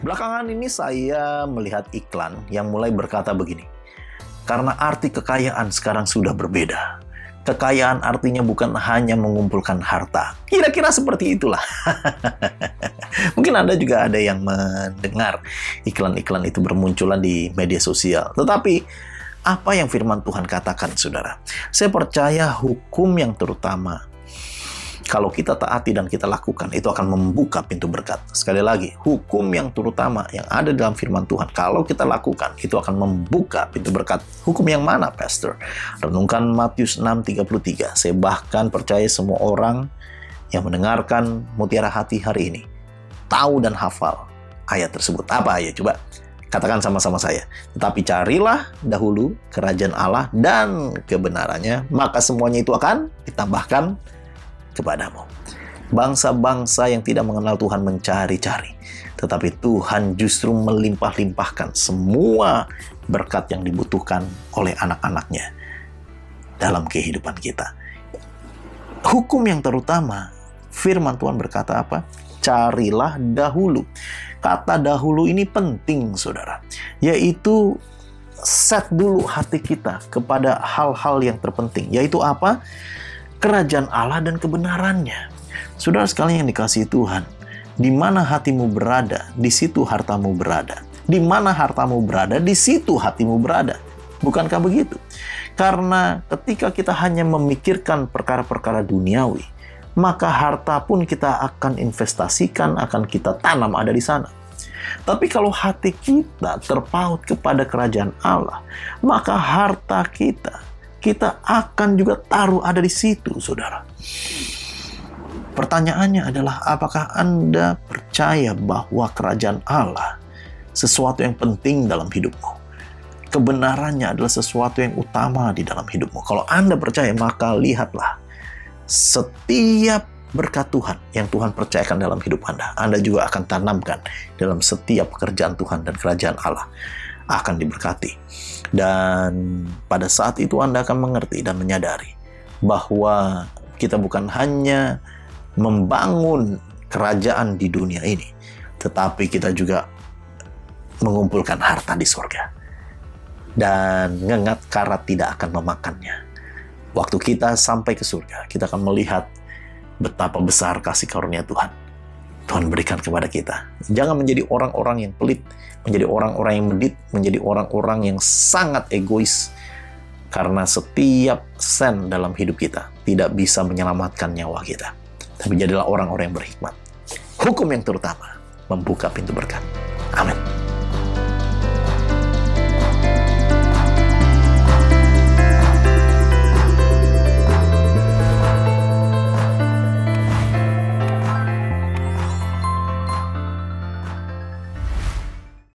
Belakangan ini saya melihat iklan yang mulai berkata begini, karena arti kekayaan sekarang sudah berbeda. Kekayaan artinya bukan hanya mengumpulkan harta. Kira-kira seperti itulah. Mungkin Anda juga ada yang mendengar iklan-iklan itu bermunculan di media sosial. Tetapi apa yang firman Tuhan katakan, saudara? Saya percaya hukum yang terutama, kalau kita taati dan kita lakukan, itu akan membuka pintu berkat. Sekali lagi, hukum yang terutama yang ada dalam firman Tuhan, kalau kita lakukan, itu akan membuka pintu berkat. Hukum yang mana, Pastor? Renungkan Matius 6:33. Saya bahkan percaya semua orang yang mendengarkan Mutiara Hati hari ini tahu dan hafal ayat tersebut. Apa ayat? Coba katakan sama-sama saya. Tetapi carilah dahulu kerajaan Allah dan kebenarannya, maka semuanya itu akan ditambahkan kepadamu. Bangsa-bangsa yang tidak mengenal Tuhan mencari-cari, tetapi Tuhan justru melimpah-limpahkan semua berkat yang dibutuhkan oleh anak-anaknya dalam kehidupan kita. Hukum yang terutama, firman Tuhan berkata apa? Carilah dahulu. Kata dahulu ini penting, saudara, yaitu set dulu hati kita kepada hal-hal yang terpenting, yaitu apa? Kerajaan Allah dan kebenarannya. Saudara sekalian yang dikasihi Tuhan, di mana hatimu berada, di situ hartamu berada. Di mana hartamu berada, di situ hatimu berada. Bukankah begitu? Karena ketika kita hanya memikirkan perkara-perkara duniawi, maka harta pun kita akan investasikan, akan kita tanam ada di sana. Tapi kalau hati kita terpaut kepada kerajaan Allah, maka harta kita akan juga taruh ada di situ, saudara. Pertanyaannya adalah, apakah Anda percaya bahwa kerajaan Allah sesuatu yang penting dalam hidupmu? Kebenarannya adalah sesuatu yang utama di dalam hidupmu. Kalau Anda percaya, maka lihatlah setiap berkat Tuhan yang Tuhan percayakan dalam hidup Anda, Anda juga akan tanamkan dalam setiap pekerjaan Tuhan dan kerajaan Allah akan diberkati. Dan pada saat itu Anda akan mengerti dan menyadari bahwa kita bukan hanya membangun kerajaan di dunia ini, tetapi kita juga mengumpulkan harta di surga. Dan ngengat karat tidak akan memakannya. Waktu kita sampai ke surga, kita akan melihat betapa besar kasih karunia Tuhan berikan kepada kita. Jangan menjadi orang-orang yang pelit, menjadi orang-orang yang medit, menjadi orang-orang yang sangat egois. Karena setiap sen dalam hidup kita tidak bisa menyelamatkan nyawa kita. Tapi jadilah orang-orang yang berhikmat. Hukum yang terutama membuka pintu berkat. Amin.